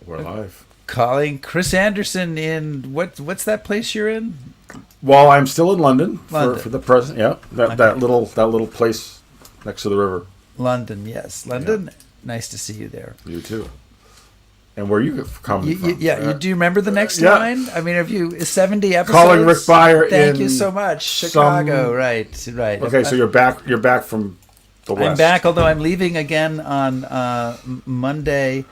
We're live. Calling Chris Anderson in what's that place you're in? Well, I'm still in London. For the present. Yeah, Okay. that little place next to the river. London, yes, London. Yeah. Nice to see you there. You too. And where you coming from? Do you remember the next yeah. line? I mean, have you 70 episodes? Calling Rick Beyer. Thank you so much, Chicago. Right. Okay, so you're back. You're back from the west. I'm back, although I'm leaving again on Monday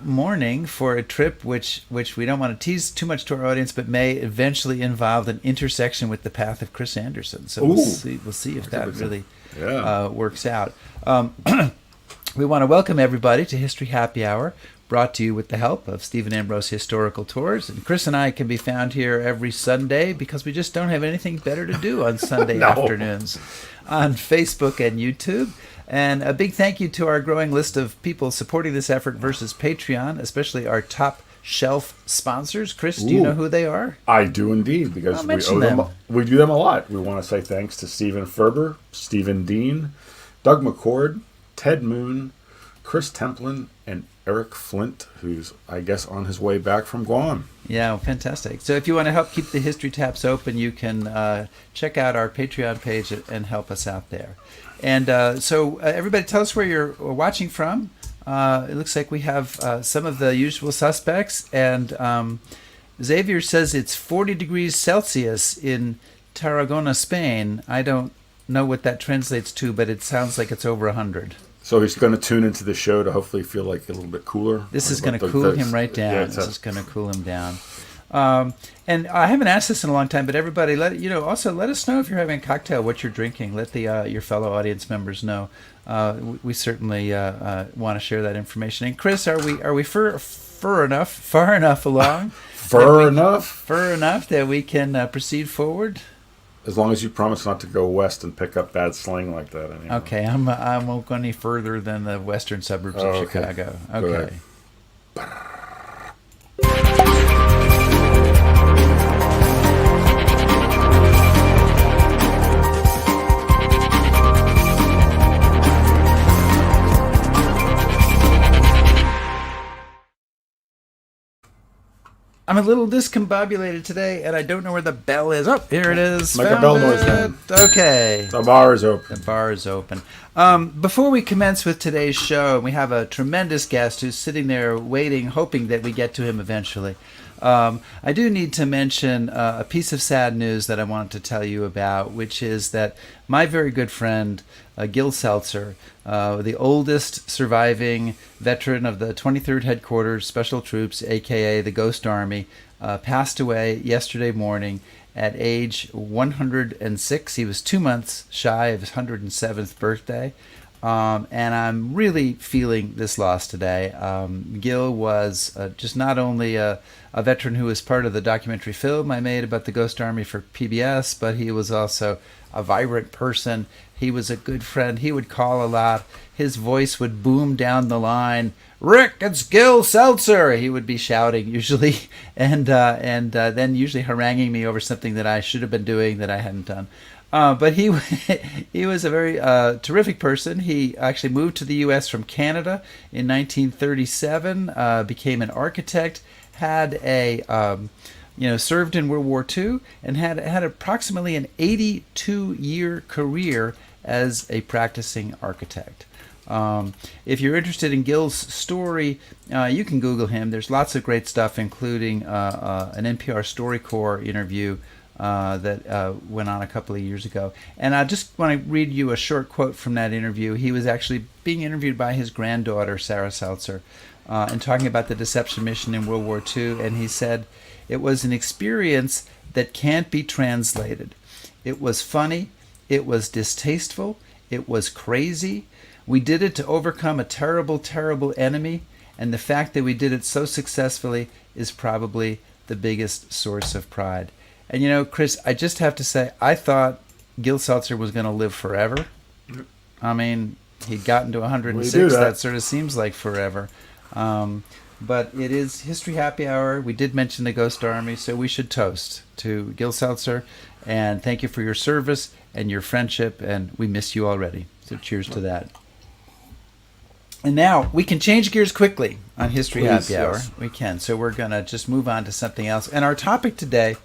morning for a trip which we don't want to tease too much to our audience, but may eventually involve an intersection with the path of Chris Anderson. So we'll see if that really works out. We want to welcome everybody to History Happy Hour, brought to you with the help of Stephen Ambrose Historical Tours. And Chris and I can be found here every Sunday because we just don't have anything better to do on Sunday afternoons on Facebook and YouTube. And a big thank you to our growing list of people supporting this effort versus Patreon, especially our top shelf sponsors. Chris, do you know who they are? I do indeed, because we owe them. We do them a lot. We want to say thanks to Stephen Ferber, Stephen Dean, Doug McCord, Ted Moon, Chris Templin, and Eric Flint, who's, I guess, on his way back from Guam. Yeah, well, fantastic. So if you want to help keep the history taps open, you can check out our Patreon page and help us out there. And so everybody, tell us where you're watching from. It looks like we have some of the usual suspects. And Xavier says it's 40 degrees Celsius in Tarragona, Spain. I don't know what that translates to, but it sounds like it's over 100. So he's going to tune into the show to hopefully feel like a little bit cooler. This is going to cool him right down. Yeah, this is going to cool him down. And I haven't asked this in a long time, but everybody, also let us know if you're having a cocktail, what you're drinking. Let the your fellow audience members know. We certainly want to share that information. And Chris, are we far enough along? Far enough that we can proceed forward. As long as you promise not to go west and pick up bad slang like that. Anymore. Okay, I won't go any further than the western suburbs of Chicago. Okay. I'm a little discombobulated today, and I don't know where the bell is. Oh, here it is. Make a bell noise then. Okay. The bar is open. The bar is open. Before we commence with today's show, we have a tremendous guest who's sitting there waiting, hoping that we get to him eventually. I do need to mention a piece of sad news that I wanted to tell you about, which is that my very good friend, Gil Seltzer, the oldest surviving veteran of the 23rd Headquarters Special Troops, a.k.a. the Ghost Army, passed away yesterday morning at age 106. He was 2 months shy of his 107th birthday. And I'm really feeling this loss today. Gil was just not only a veteran who was part of the documentary film I made about the Ghost Army for PBS, but he was also a vibrant person. He was a good friend. He would call a lot. His voice would boom down the line. "Rick, it's Gil Seltzer!" He would be shouting usually, and then usually haranguing me over something that I should have been doing that I hadn't done. But he was a very terrific person. He actually moved to the U.S. from Canada in 1937, became an architect, had served in World War II, and had approximately an 82-year career as a practicing architect. If you're interested in Gil's story, you can Google him. There's lots of great stuff, including an NPR StoryCorps interview that went on a couple of years ago. And I just want to read you a short quote from that interview. He was actually being interviewed by his granddaughter, Sarah Seltzer, and talking about the deception mission in World War II. And he said, "It was an experience that can't be translated. It was funny. It was distasteful. It was crazy. We did it to overcome a terrible, terrible enemy. And the fact that we did it so successfully is probably the biggest source of pride." And Chris, I just have to say, I thought Gil Seltzer was going to live forever. I mean, he'd gotten to 106. That sort of seems like forever. But it is History Happy Hour. We did mention the Ghost Army, so we should toast to Gil Seltzer. And thank you for your service and your friendship, and we miss you already. So cheers to that. And now we can change gears quickly on History Please, Happy Hour. yes. We can. So we're going to just move on to something else. And our topic today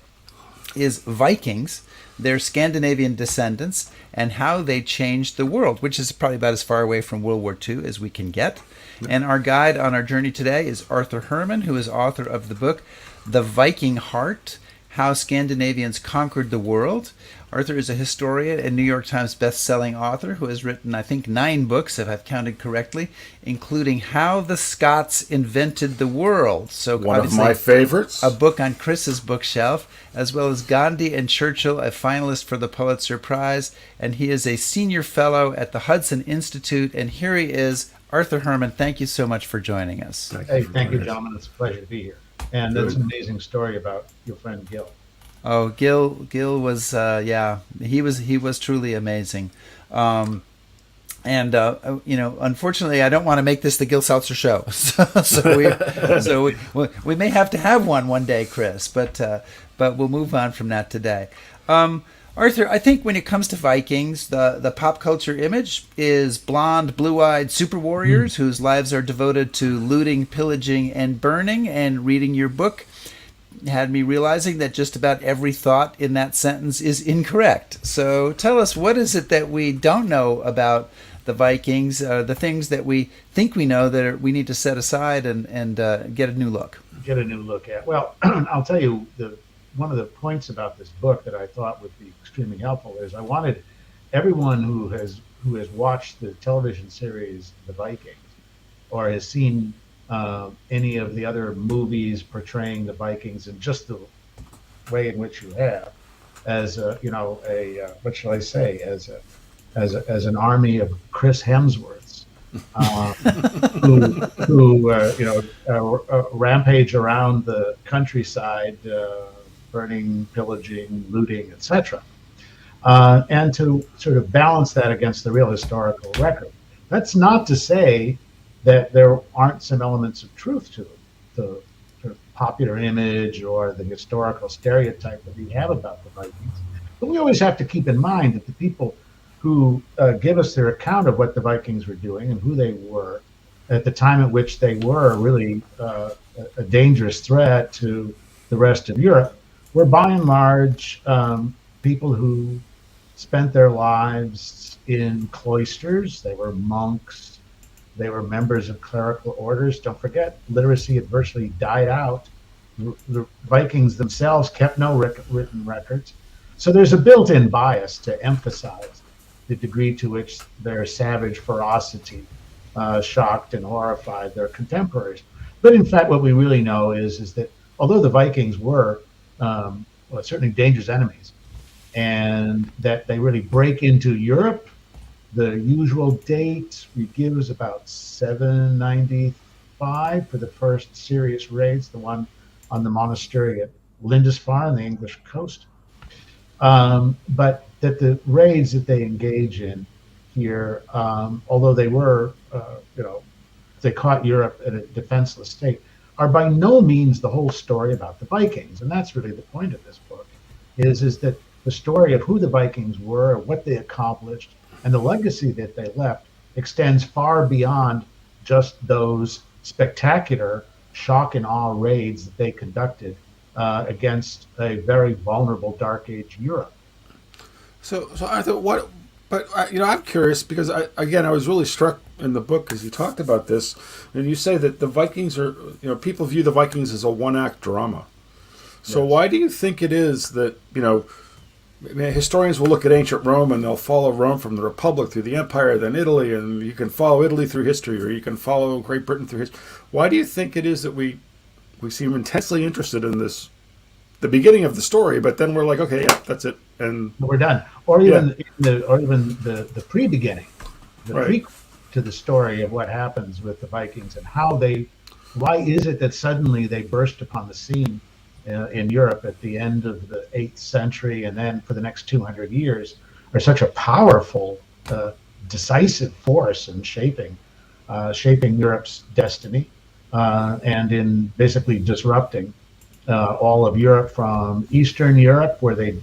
is Vikings, their Scandinavian descendants, and how they changed the world, which is probably about as far away from World War II as we can get. And our guide on our journey today is Arthur Herman, who is author of the book The Viking Heart, How Scandinavians Conquered the World. Arthur is a historian and New York Times best-selling author who has written, I think, 9 books, if I've counted correctly, including How the Scots Invented the World. So one of my favorites. A book on Chris's bookshelf, as well as Gandhi and Churchill, a finalist for the Pulitzer Prize, and he is a senior fellow at the Hudson Institute. And here he is, Arthur Herman. Thank you so much for joining us. Thank you, gentlemen. It's a pleasure to be here. And that's an amazing story about your friend Gil. Oh, Gil was, he was truly amazing. Unfortunately, I don't want to make this the Gil Seltzer show. so we may have to have one day, Chris, but we'll move on from that today. Arthur, I think when it comes to Vikings, the pop culture image is blonde, blue-eyed super warriors whose lives are devoted to looting, pillaging, and burning. And reading your book had me realizing that just about every thought in that sentence is incorrect. So tell us, what is it that we don't know about the Vikings, the things that we think we know that we need to set aside and get a new look? Get a new look at. Well, I'll tell you, one of the points about this book that I thought would be extremely helpful is I wanted everyone who has watched the television series The Vikings or has seen any of the other movies portraying the Vikings in just the way in which you have, as what shall I say, as an army of Chris Hemsworths who rampage around the countryside, burning, pillaging, looting, etc. And to sort of balance that against the real historical record. That's not to say that there aren't some elements of truth to it, the sort of popular image or the historical stereotype that we have about the Vikings. But we always have to keep in mind that the people who give us their account of what the Vikings were doing and who they were at the time at which they were really a dangerous threat to the rest of Europe were by and large people who spent their lives in cloisters. They were monks. They were members of clerical orders. Don't forget, literacy had virtually died out. The Vikings themselves kept no written records. So there's a built-in bias to emphasize the degree to which their savage ferocity shocked and horrified their contemporaries. But in fact, what we really know is that although the Vikings were certainly dangerous enemies, and that they really break into Europe, the usual date we give is about 795 for the first serious raids, the one on the monastery at Lindisfarne on the English coast. But that the raids that they engage in here, although they were, they caught Europe in a defenseless state, are by no means the whole story about the Vikings. And that's really the point of this book, is that the story of who the Vikings were, what they accomplished, and the legacy that they left extends far beyond just those spectacular shock and awe raids that they conducted against a very vulnerable Dark Age Europe. So Arthur, I'm curious because I was really struck in the book because you talked about this, and you say that the Vikings are, people view the Vikings as a one-act drama. So yes. Why do you think it is that, historians will look at ancient Rome and they'll follow Rome from the Republic through the Empire, then Italy, and you can follow Italy through history, or you can follow Great Britain through history. Why do you think it is that we seem intensely interested in this, the beginning of the story, but then we're like, okay, yeah, that's it, and we're done, or even the pre-beginning, the right. prequel to the story of what happens with the Vikings and why is it that suddenly they burst upon the scene in Europe at the end of the 8th century, and then for the next 200 years, are such a powerful, decisive force in shaping Europe's destiny, and in basically disrupting all of Europe, from Eastern Europe, where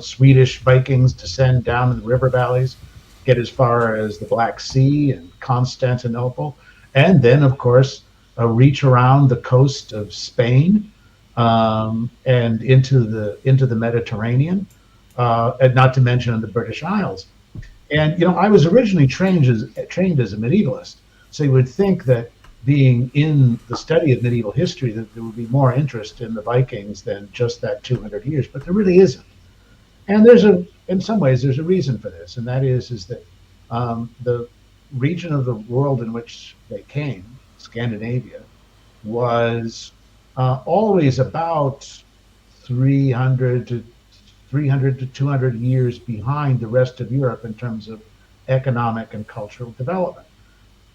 Swedish Vikings descend down in the river valleys, get as far as the Black Sea and Constantinople, and then, of course, reach around the coast of Spain and into the Mediterranean, and not to mention the British Isles. And I was originally trained as a medievalist, so you would think that being in the study of medieval history, that there would be more interest in the Vikings than just that 200 years, but there really isn't. And in some ways, there's a reason for this, and that is that the region of the world in which they came, Scandinavia, was always about 300 to 200 years behind the rest of Europe in terms of economic and cultural development.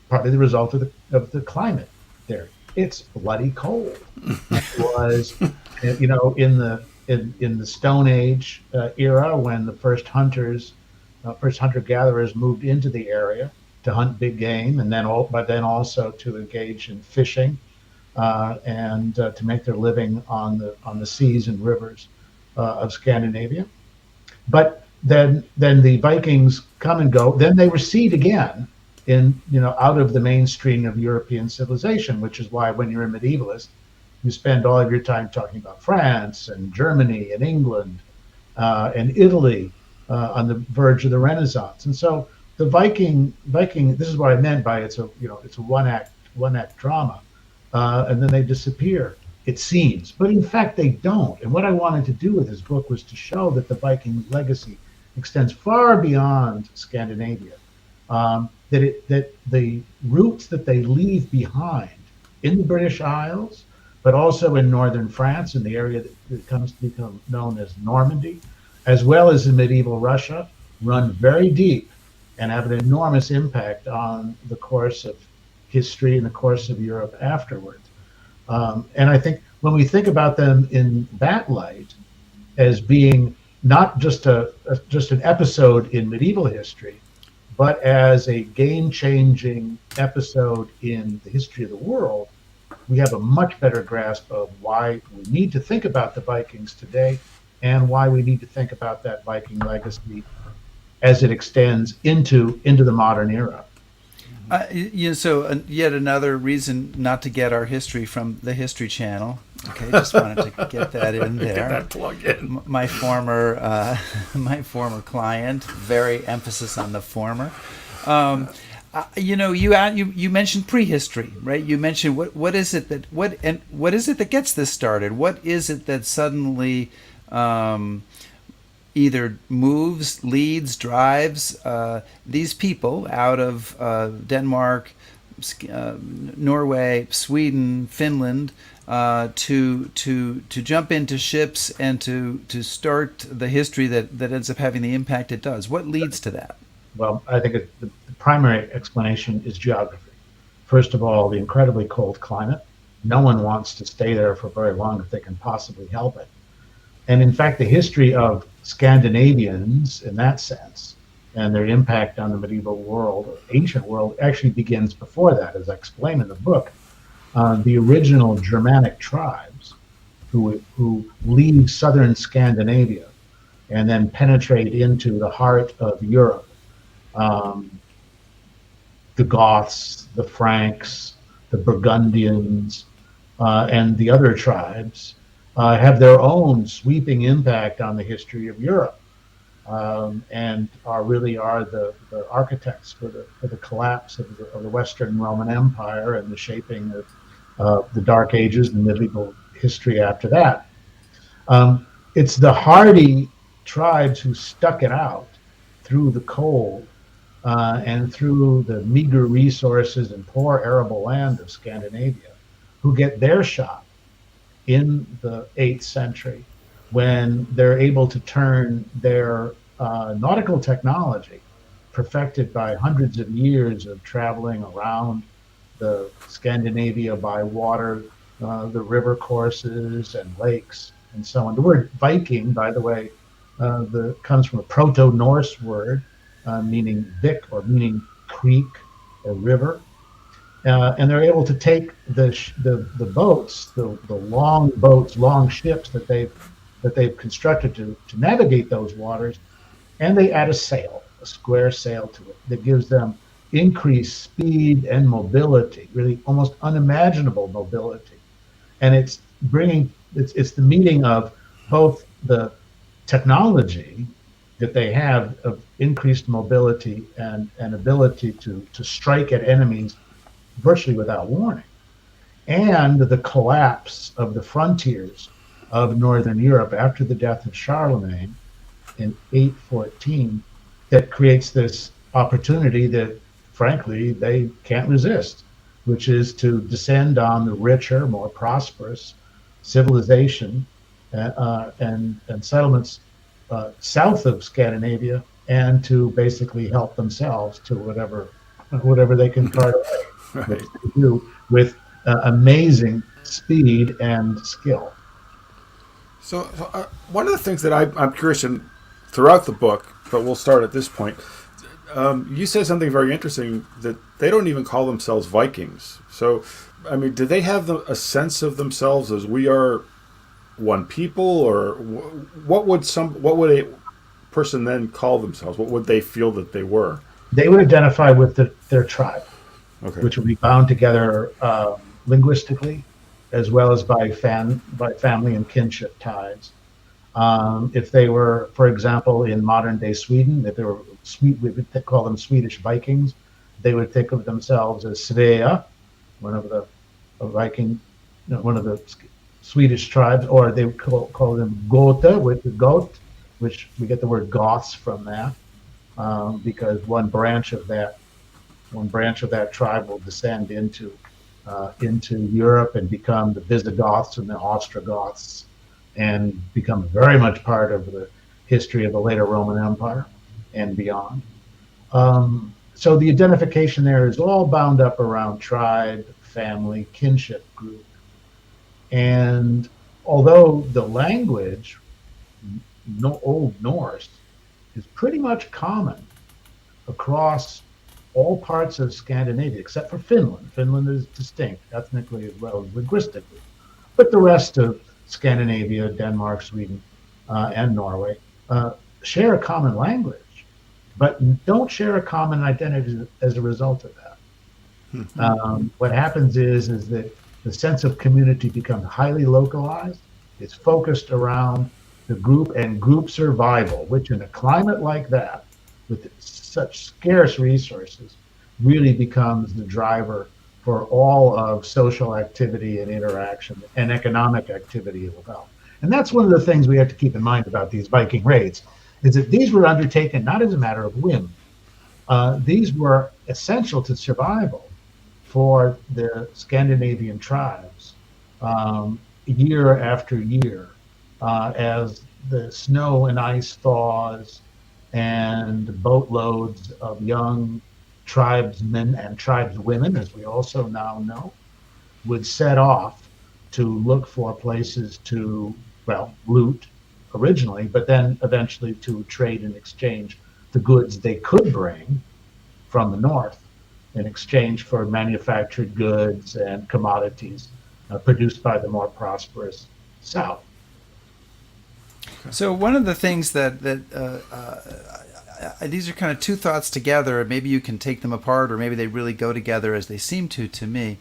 Partly the result of the climate there. It's bloody cold. It was, in the Stone Age era, when the first hunter-gatherers moved into the area to hunt big game, and then also to engage in fishing and to make their living on the seas and rivers of Scandinavia. But then the Vikings come and go. Then they recede again out of the mainstream of European civilization, which is why when you're a medievalist, you spend all of your time talking about France and Germany and England and Italy on the verge of the Renaissance. And so the Viking, this is what I meant by it's a one act drama, and then they disappear, it seems. But in fact, they don't. And what I wanted to do with this book was to show that the Viking legacy extends far beyond Scandinavia. That the roots that they leave behind in the British Isles, but also in northern France, in the area that comes to become known as Normandy, as well as in medieval Russia, run very deep and have an enormous impact on the course of history and the course of Europe afterwards. And I think when we think about them in that light, as being not just an episode in medieval history, but as a game-changing episode in the history of the world, we have a much better grasp of why we need to think about the Vikings today and why we need to think about that Viking legacy as it extends into the modern era. So yet another reason not to get our history from the History Channel. Okay, just wanted to get that in there. Get that plug in. My former client, very emphasis on the former. You mentioned prehistory, right? You mentioned what is it that gets this started? What is it that suddenly either moves, leads, drives these people out of Denmark, Norway, Sweden, Finland, to jump into ships and to start the history that ends up having the impact it does? What leads to that? Well, I think the primary explanation is geography. First of all, the incredibly cold climate. No one wants to stay there for very long if they can possibly help it. And in fact, the history of Scandinavians in that sense and their impact on the medieval world or ancient world actually begins before that, as I explain in the book. The original Germanic tribes who leave southern Scandinavia and then penetrate into the heart of Europe. The Goths, the Franks, the Burgundians, and the other tribes have their own sweeping impact on the history of Europe, and are the architects for the collapse of the Western Roman Empire and the shaping of the Dark Ages and medieval history after that. It's the hardy tribes who stuck it out through the cold and through the meager resources and poor arable land of Scandinavia who get their shot in the 8th century when they're able to turn their nautical technology, perfected by hundreds of years of traveling around the Scandinavia by water, the river courses and lakes and so on. The word Viking, by the way, comes from a Proto-Norse word meaning Vik, or meaning creek or river. And they're able to take the boats, the long ships that they've constructed to navigate those waters, and they add a sail, a square sail to it that gives them increased speed and mobility, really almost unimaginable mobility. And it's the meeting of both the technology that they have of increased mobility and ability to strike at enemies virtually without warning, and the collapse of the frontiers of Northern Europe after the death of Charlemagne in 814, that creates this opportunity that, frankly, they can't resist, which is to descend on the richer, more prosperous civilization and settlements south of Scandinavia, and to basically help themselves to whatever they can cart away, Right. which they do with amazing speed and skill. So one of the things that I'm curious in throughout the book, but we'll start at this point. You said something very interesting, that they don't even call themselves Vikings. So, I mean, do they have a sense of themselves as we are one people, or what would a person then call themselves? What would they feel that they were? They would identify with their tribe, Okay. which would be bound together linguistically, as well as by family and kinship ties. If they were, for example, in modern day Sweden, if they were we would call them Swedish Vikings. They would think of themselves as Svea, one of the Viking, one of the Swedish tribes, or they would call them Gotha, with the goat, which we get the word Goths from that, because one branch of that tribe will descend into Europe and become the Visigoths and the Ostrogoths, and become very much part of the history of the later Roman Empire and beyond. So the identification there is all bound up around tribe, family, kinship group. And although the language, Old Norse, is pretty much common across all parts of Scandinavia, except for Finland. Finland is distinct ethnically as well as linguistically. But the rest of Scandinavia, Denmark, Sweden, and Norway share a common language, but don't share a common identity as a result of that. What happens is that the sense of community becomes highly localized. It's focused around the group and group survival, which in a climate like that, with such scarce resources, really becomes the driver for all of social activity and interaction and economic activity as well. And that's one of the things we have to keep in mind about these Viking raids, is that these were undertaken not as a matter of whim. These were essential to survival for the Scandinavian tribes year after year, as the snow and ice thaws and boatloads of young tribesmen and tribeswomen, as we also now know, would set off to look for places to, well, loot originally, but then eventually to trade and exchange the goods they could bring from the north in exchange for manufactured goods and commodities produced by the more prosperous south. So one of the things that these are kind of two thoughts together, and maybe you can take them apart, or maybe they really go together as they seem to me.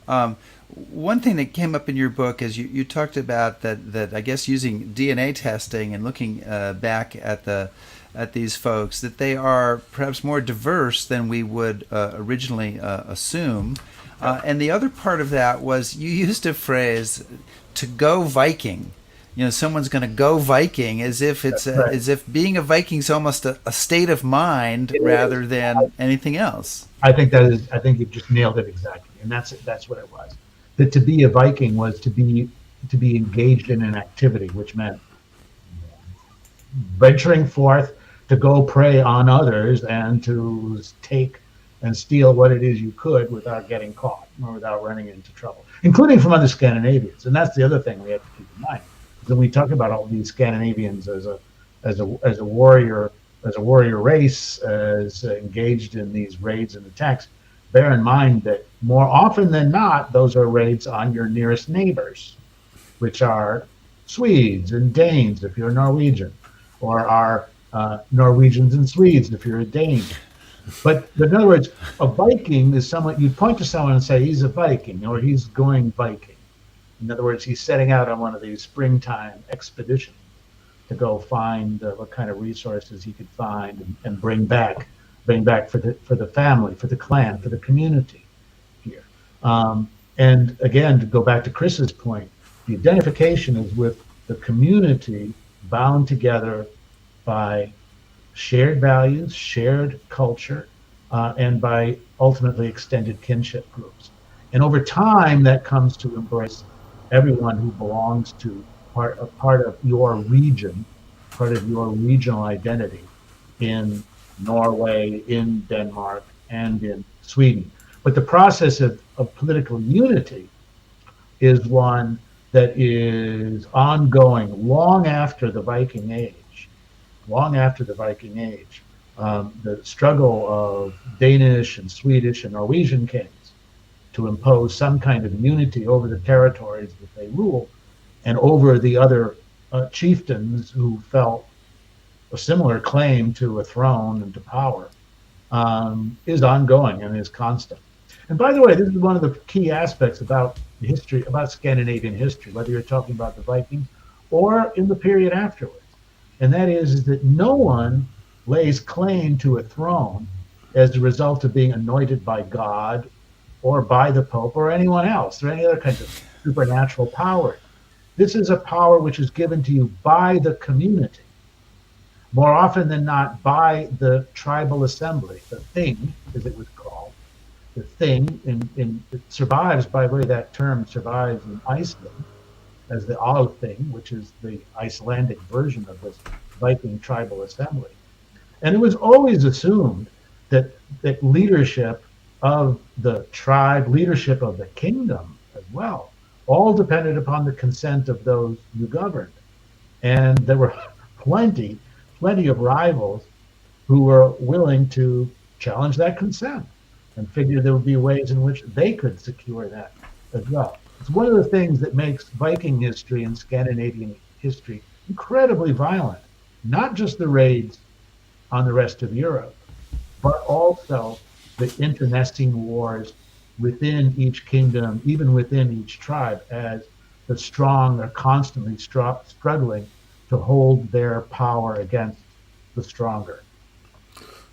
One thing that came up in your book is you talked about that I guess using DNA testing and looking back at these folks, that they are perhaps more diverse than we would originally assume. And the other part of that was you used a phrase, "to go Viking." You know, someone's going to go Viking, as if as if being a Viking is almost a state of mind rather than anything else. I think you've just nailed it exactly, and that's what it was. That to be a Viking was to be engaged in an activity, which meant venturing forth to go prey on others and to take and steal what it is you could without getting caught or without running into trouble, including from other Scandinavians. And that's the other thing we have to keep in mind. When we talk about all these Scandinavians as a warrior race, as engaged in these raids and attacks, bear in mind that more often than not, those are raids on your nearest neighbors, which are Swedes and Danes if you're Norwegian, or are Norwegians and Swedes if you're a Dane. But in other words, a Viking is someone, you point to someone and say, he's a Viking, or he's going Viking. In other words, he's setting out on one of these springtime expeditions to go find what kind of resources he could find and bring back for the family, for the clan, for the community here. And again, to go back to Chris's point, the identification is with the community bound together by shared values, shared culture, and by ultimately extended kinship groups. And over time, that comes to embrace everyone who belongs to a part of your region, part of your regional identity in Norway, in Denmark, and in Sweden. But the process of political unity is one that is ongoing long after the Viking Age. Long after the Viking Age, the struggle of Danish and Swedish and Norwegian kings to impose some kind of unity over the territories that they rule and over the other chieftains who felt a similar claim to a throne and to power is ongoing and is constant. And by the way, this is one of the key aspects about history, about Scandinavian history, whether you're talking about the Vikings or in the period afterwards. And that is that no one lays claim to a throne as a result of being anointed by God or by the Pope or anyone else or any other kind of supernatural power. This is a power which is given to you by the community, more often than not by the tribal assembly, the thing, as it was called. The thing, it survives, by the way, that term survives in Iceland as the Althing, which is the Icelandic version of this Viking tribal assembly. And it was always assumed that leadership of the tribe, leadership of the kingdom as well, all depended upon the consent of those who governed. And there were plenty of rivals who were willing to challenge that consent and figured there would be ways in which they could secure that as well. It's one of the things that makes Viking history and Scandinavian history incredibly violent, not just the raids on the rest of Europe, but also the internecine wars within each kingdom, even within each tribe, as the strong are constantly struggling to hold their power against the stronger.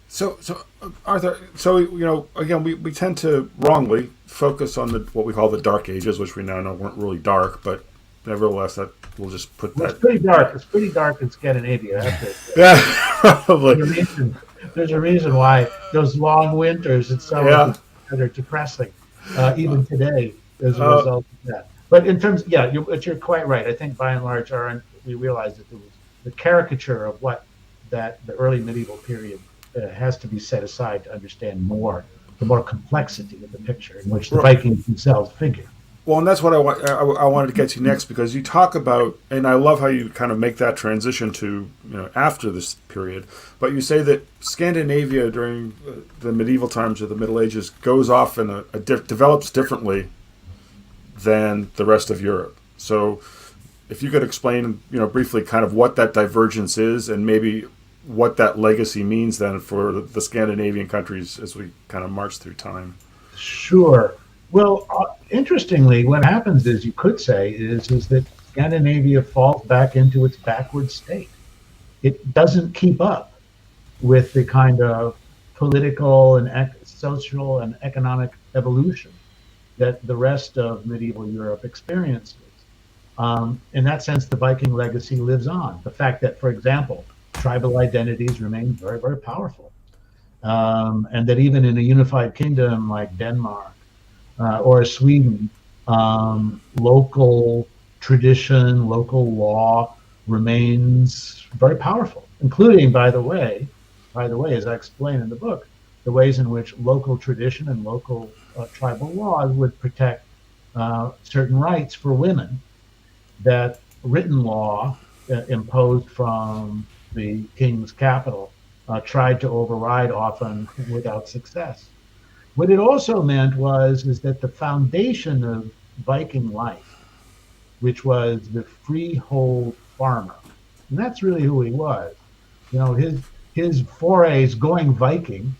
So Arthur, again, we tend to wrongly focus on what we call the Dark Ages, which we now know weren't really dark, but nevertheless, that we'll just put that. It's pretty dark. It's pretty dark in Scandinavia. Yeah, probably. There's a reason why those long winters in summer are depressing, even today, as a result of that. But in terms, you're quite right. I think by and large, we realize that there was the caricature of what the early medieval period has to be set aside to understand the more complexity of the picture in which the Vikings themselves figure. Well, and that's what I wanted to get to next, because you talk about, and I love how you kind of make that transition to after this period, but you say that Scandinavia during the medieval times or the Middle Ages goes off and develops differently than the rest of Europe. So if you could explain briefly kind of what that divergence is and maybe what that legacy means then for the Scandinavian countries as we kind of march through time. Sure. Well, interestingly, what happens is, you could say, is that Scandinavia falls back into its backward state. It doesn't keep up with the kind of political and social and economic evolution that the rest of medieval Europe experiences. In that sense, the Viking legacy lives on. The fact that, for example, tribal identities remain very, very powerful. And that even in a unified kingdom like Denmark or Sweden, local tradition, local law remains very powerful, including, by the way, as I explain in the book, the ways in which local tradition and local tribal laws would protect certain rights for women that written law imposed from the king's capital tried to override, often without success. What it also meant is that the foundation of Viking life, which was the freehold farmer, and that's really who he was. His forays going Viking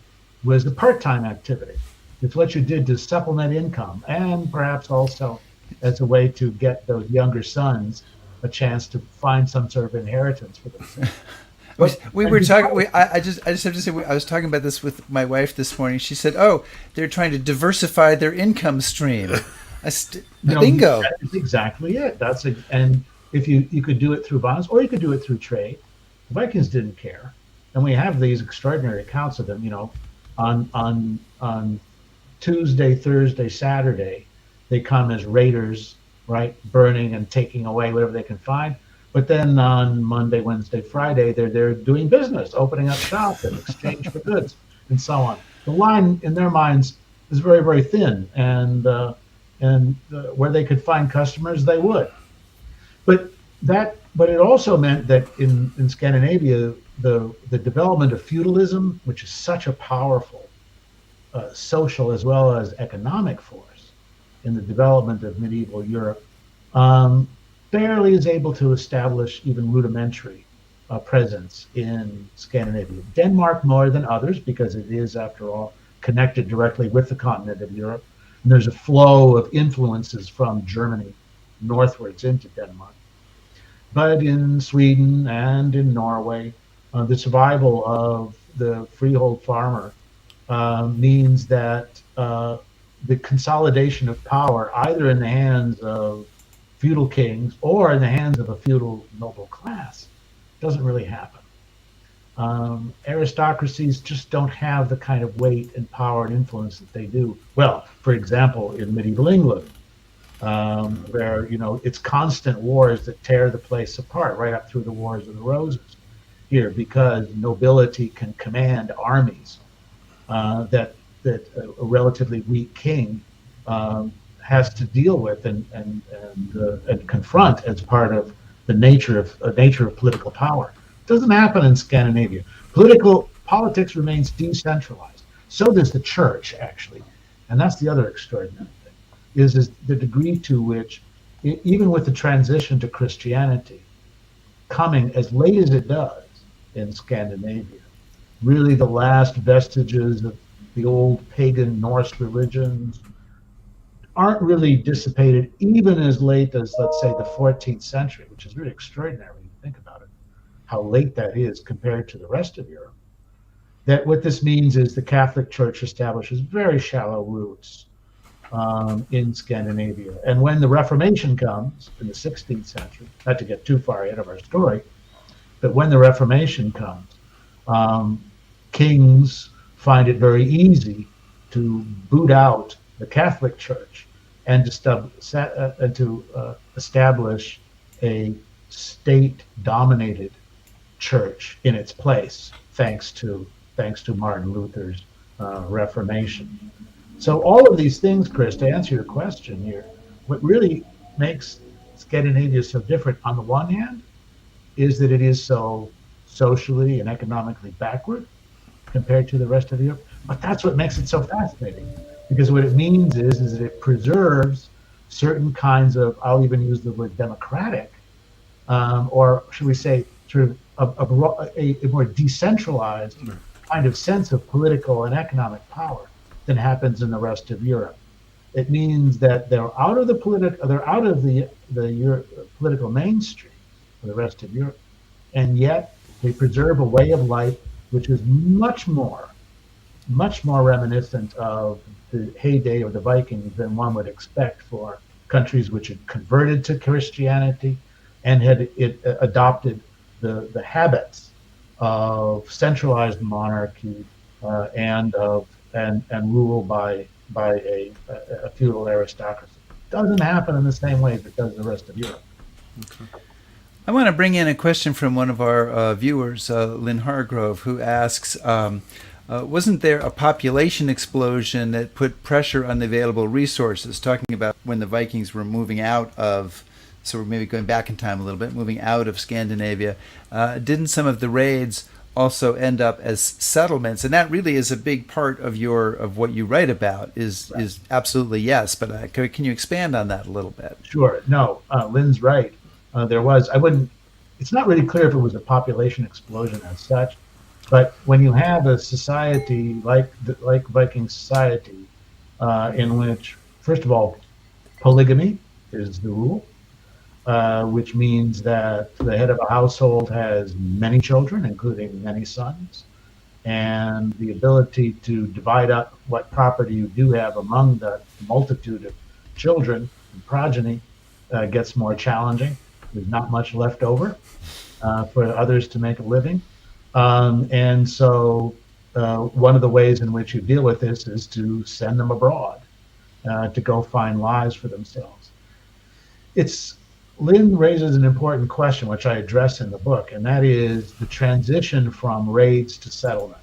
was a part-time activity. It's what you did to supplement income, and perhaps also as a way to get those younger sons a chance to find some sort of inheritance for themselves. We were talking. I just have to say, I was talking about this with my wife this morning. She said, "Oh, they're trying to diversify their income stream." Bingo. That's exactly it. And if you could do it through bonds, or you could do it through trade. The Vikings didn't care, and we have these extraordinary accounts of them. On Tuesday, Thursday, Saturday, they come as raiders, right, burning and taking away whatever they can find. But then on Monday, Wednesday, Friday, they're doing business, opening up shop in exchange for goods, and so on. The line in their minds is very, very thin, and where they could find customers, they would. But it also meant that in Scandinavia, the development of feudalism, which is such a powerful social as well as economic force in the development of medieval Europe, barely is able to establish even rudimentary presence in Scandinavia. Denmark more than others, because it is, after all, connected directly with the continent of Europe. And there's a flow of influences from Germany northwards into Denmark. But in Sweden and in Norway, the survival of the freehold farmer means that the consolidation of power, either in the hands of feudal kings or in the hands of a feudal noble class, doesn't really happen. Aristocracies just don't have the kind of weight and power and influence that they do. Well, for example, in medieval England, where it's constant wars that tear the place apart, right up through the Wars of the Roses here, because nobility can command armies that a relatively weak king has to deal with and confront as part of the nature of political power. It doesn't happen in Scandinavia. Politics remains decentralized. So does the church, actually, and that's the other extraordinary thing. Is the degree to which, even with the transition to Christianity, coming as late as it does in Scandinavia, really the last vestiges of the old pagan Norse religions aren't really dissipated even as late as, let's say, the 14th century, which is really extraordinary when you think about it, how late that is compared to the rest of Europe. That what this means is the Catholic Church establishes very shallow roots in Scandinavia. And when the Reformation comes in the 16th century, not to get too far ahead of our story, but when the Reformation comes, kings find it very easy to boot out the Catholic Church and to establish a state-dominated church in its place, thanks to Martin Luther's Reformation. So all of these things, Chris, to answer your question here, what really makes Scandinavia so different, on the one hand, is that it is so socially and economically backward compared to the rest of Europe. But that's what makes it so fascinating, because what it means is that it preserves certain kinds of, I'll even use the word democratic, or should we say, sort of a more decentralized kind of sense of political and economic power than happens in the rest of Europe. It means that they're out of the political mainstream for the rest of Europe, and yet they preserve a way of life which is much more reminiscent of the heyday of the Vikings than one would expect for countries which had converted to Christianity and had adopted the habits of centralized monarchy and rule by a feudal aristocracy. It doesn't happen in the same way as it does in the rest of Europe. Okay. I want to bring in a question from one of our viewers, Lynn Hargrove, who asks, wasn't there a population explosion that put pressure on the available resources? Talking about when the Vikings were moving out of, so we're maybe going back in time a little bit, moving out of Scandinavia. Didn't some of the raids also end up as settlements? And that really is a big part of what you write about, is absolutely yes. But can you expand on that a little bit? Sure. No, Lynn's right. It's not really clear if it was a population explosion as such. But when you have a society like Viking society, in which, first of all, polygamy is the rule, which means that the head of a household has many children, including many sons, and the ability to divide up what property you do have among the multitude of children and progeny gets more challenging. There's not much left over for others to make a living. And so one of the ways in which you deal with this is to send them abroad to go find lives for themselves. Lynn raises an important question, which I address in the book, and that is the transition from raids to settlement.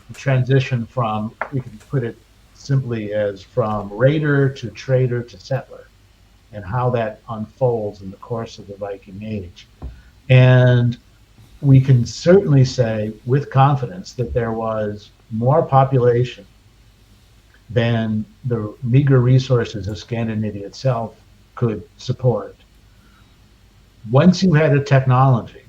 The transition from, we can put it simply as from raider to trader to settler, and how that unfolds in the course of the Viking Age. And we can certainly say with confidence that there was more population than the meager resources of Scandinavia itself could support. Once you had a technology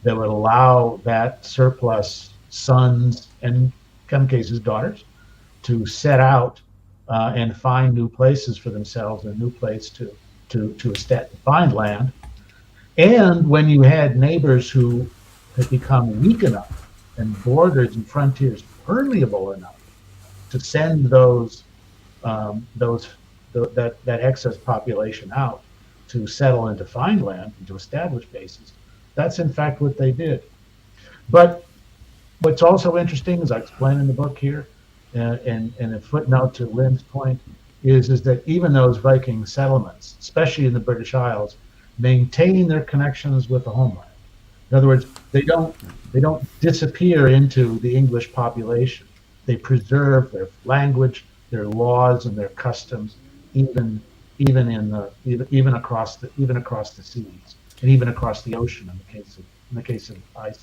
that would allow that surplus sons, and in some cases daughters, to set out and find new places for themselves, a new place to find land, and when you had neighbors who had become weak enough and borders and frontiers permeable enough to send that excess population out to settle and to find land and to establish bases, that's in fact what they did. But what's also interesting, as I explain in the book here, and a footnote to Lynn's point, is that even those Viking settlements, especially in the British Isles, maintain their connections with the homeland. In other words, they don't disappear into the English population. They preserve their language, their laws, and their customs, even across the seas, and even across the ocean in the case of Iceland.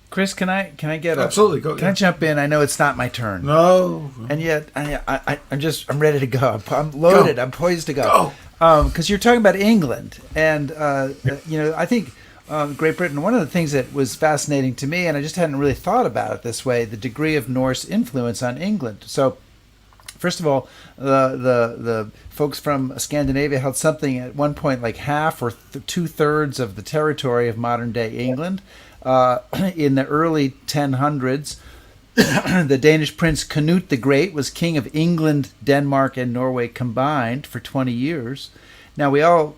Chris, can I get absolutely go? Can I jump in? I know it's not my turn. No, and yet I'm ready to go. I'm loaded. Go. I'm poised to go. Because you're talking about England, and I think Great Britain. One of the things that was fascinating to me, and I just hadn't really thought about it this way, the degree of Norse influence on England. So, first of all, the folks from Scandinavia held something at one point like half or 2/3 of the territory of modern-day England. In the early 1000s, the Danish prince Canute the Great was king of England, Denmark, and Norway combined for 20 years. Now, we all,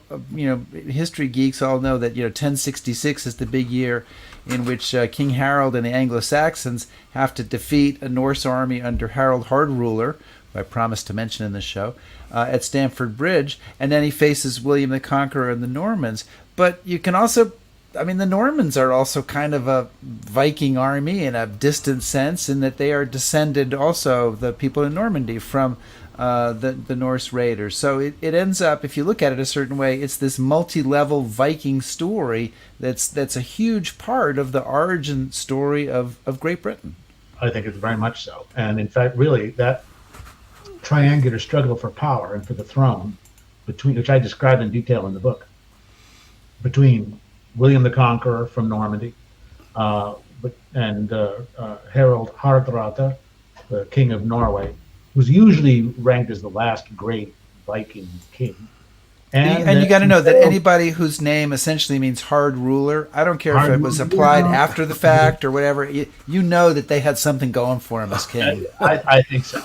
history geeks all know that, 1066 is the big year in which King Harold and the Anglo-Saxons have to defeat a Norse army under Harold Hardruler, who I promised to mention in the show, at Stamford Bridge, and then he faces William the Conqueror and the Normans. But you can also, the Normans are also kind of a Viking army in a distant sense, in that they are descended also, the people in Normandy, from the Norse raiders. So it ends up, if you look at it a certain way, it's this multi-level Viking story that's a huge part of the origin story of Great Britain. I think it's very much so. And in fact, really, that triangular struggle for power and for the throne, which I describe in detail in the book, between William the Conqueror from Normandy and Harold Hardrada, the king of Norway, was usually ranked as the last great Viking king. And you got to know that anybody whose name essentially means hard ruler, I don't care if it was applied after the fact or whatever, you know that they had something going for him as king. I think so.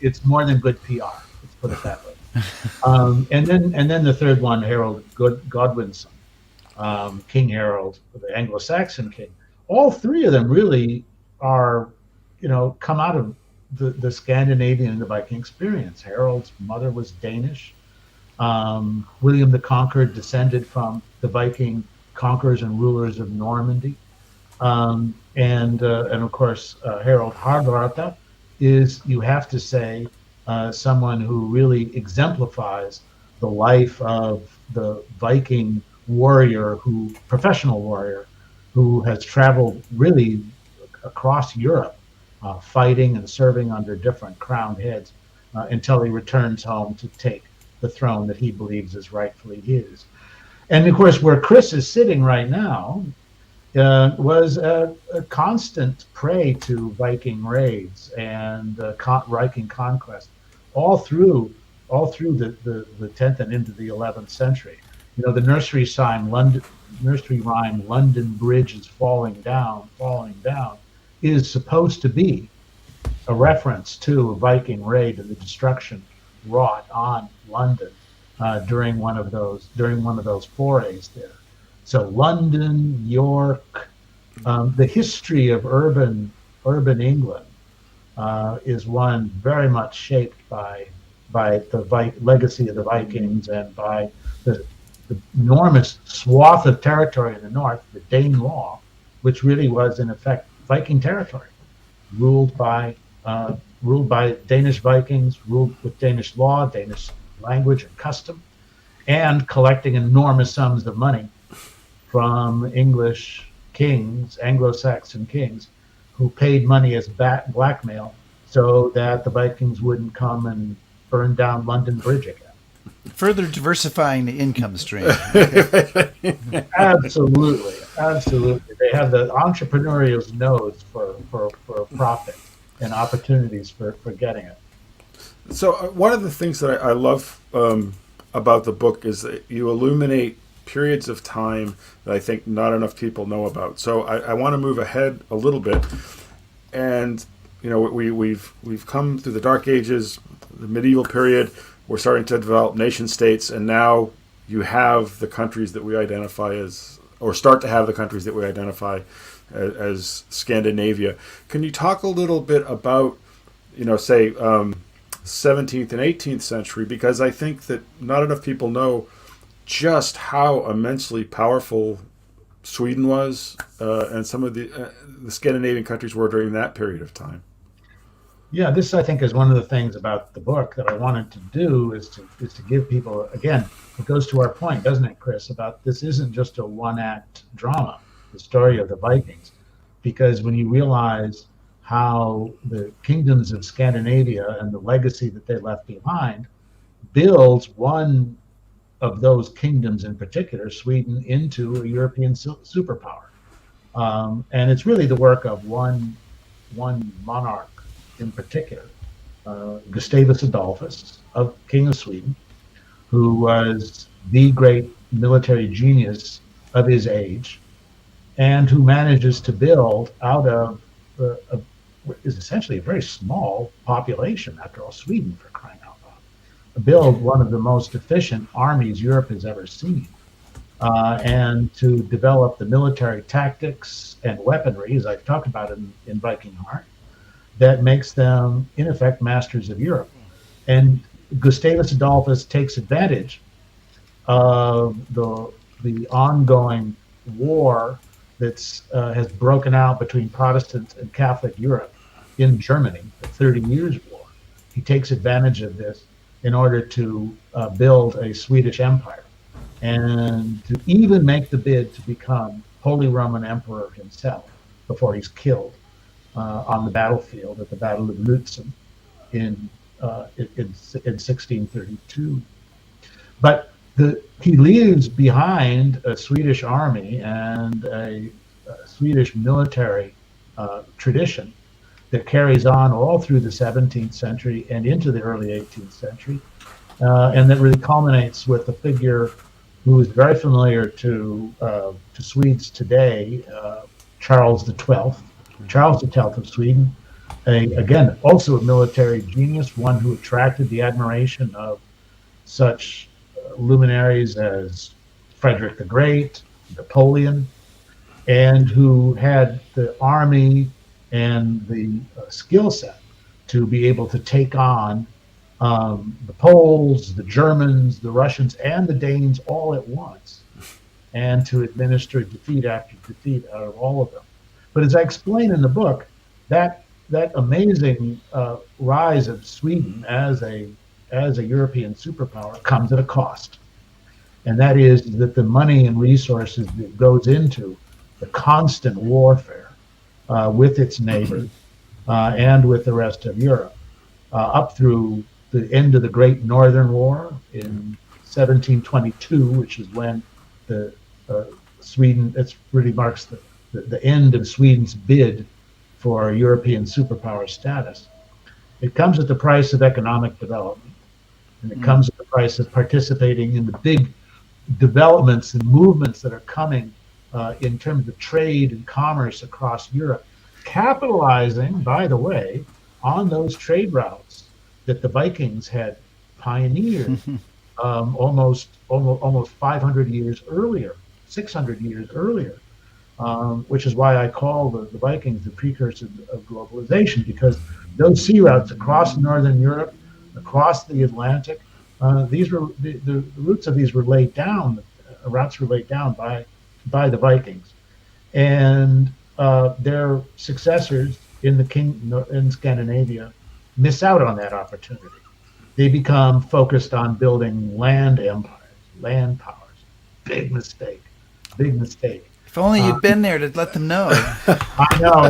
It's more than good PR. Let's put it that way. And then the third one, Harold Godwinson, King Harold, the Anglo-Saxon king. All three of them really are, come out of the Scandinavian and the Viking experience. Harold's mother was Danish. William the Conqueror descended from the Viking conquerors and rulers of Normandy. And of course, Harold Hardrada is, you have to say, someone who really exemplifies the life of the Viking professional warrior, who has traveled really across Europe, fighting and serving under different crowned heads until he returns home to take the throne that he believes is rightfully his. And of course, where Chris is sitting right now was a constant prey to Viking raids and Viking conquest all through the 10th and into the 11th century. The nursery rhyme London Bridge is falling down, is supposed to be a reference to a Viking raid and the destruction wrought on London during one of those forays there. So London, York, the history of urban England is one very much shaped by the legacy of the Vikings and by the enormous swath of territory in the north, the Danelaw, which really was in effect Viking territory, ruled by Danish Vikings, ruled with Danish law, Danish language and custom, and collecting enormous sums of money from English kings, Anglo-Saxon kings, who paid money as blackmail so that the Vikings wouldn't come and burn down London Bridge again. Further diversifying the income stream. Absolutely. They have the entrepreneurial nose for profit and opportunities for getting it. So one of the things that I love about the book is that you illuminate periods of time that I think not enough people know about. So I want to move ahead a little bit, and we've come through the Dark Ages, the medieval period. We're starting to develop nation states, and now you have the countries that we identify as, or start to have the countries that we identify as Scandinavia. Can you talk a little bit about, say, 17th and 18th century? Because I think that not enough people know just how immensely powerful Sweden was, and some of the Scandinavian countries were during that period of time. Yeah, this I think is one of the things about the book that I wanted to do is to give people, again, it goes to our point, doesn't it, Chris, about this isn't just a one-act drama, the story of the Vikings, because when you realize how the kingdoms of Scandinavia and the legacy that they left behind builds one of those kingdoms in particular, Sweden, into a European superpower. And it's really the work of one monarch in particular, Gustavus Adolphus, King of Sweden, who was the great military genius of his age, and who manages to build out of what is essentially a very small population, after all, Sweden, for crying out loud, build one of the most efficient armies Europe has ever seen, and to develop the military tactics and weaponry, as I've talked about in Viking Heart, that makes them, in effect, masters of Europe. And Gustavus Adolphus takes advantage of the ongoing war that's has broken out between Protestant and Catholic Europe in Germany, the 30 Years' War. He takes advantage of this in order to build a Swedish empire and to even make the bid to become Holy Roman Emperor himself before he's killed on the battlefield at the Battle of Lutzen in 1632. But he leaves behind a Swedish army and a Swedish military tradition that carries on all through the 17th century and into the early 18th century, and that really culminates with a figure who is very familiar to Swedes today, Charles XII. Charles XII of Sweden, again, also a military genius, one who attracted the admiration of such luminaries as Frederick the Great, Napoleon, and who had the army and the skill set to be able to take on the Poles, the Germans, the Russians, and the Danes all at once, and to administer defeat after defeat out of all of them. But as I explain in the book, that amazing rise of Sweden as a European superpower comes at a cost, and that is that the money and resources that goes into the constant warfare with its neighbors and with the rest of Europe, up through the end of the Great Northern War in 1722, which is when the Sweden, it really marks the the end of Sweden's bid for European superpower status. It comes at the price of economic development, and it comes at the price of participating in the big developments and movements that are coming in terms of trade and commerce across Europe, capitalizing, by the way, on those trade routes that the Vikings had pioneered almost 500 years earlier, 600 years earlier, which is why I call the Vikings the precursor of globalization, because those sea routes across northern Europe, across the Atlantic, these were the routes of these were laid down. Routes were laid down by the Vikings, and their successors in Scandinavia miss out on that opportunity. They become focused on building land empires, land powers. Big mistake. Big mistake. If only you'd been there to let them know. I know.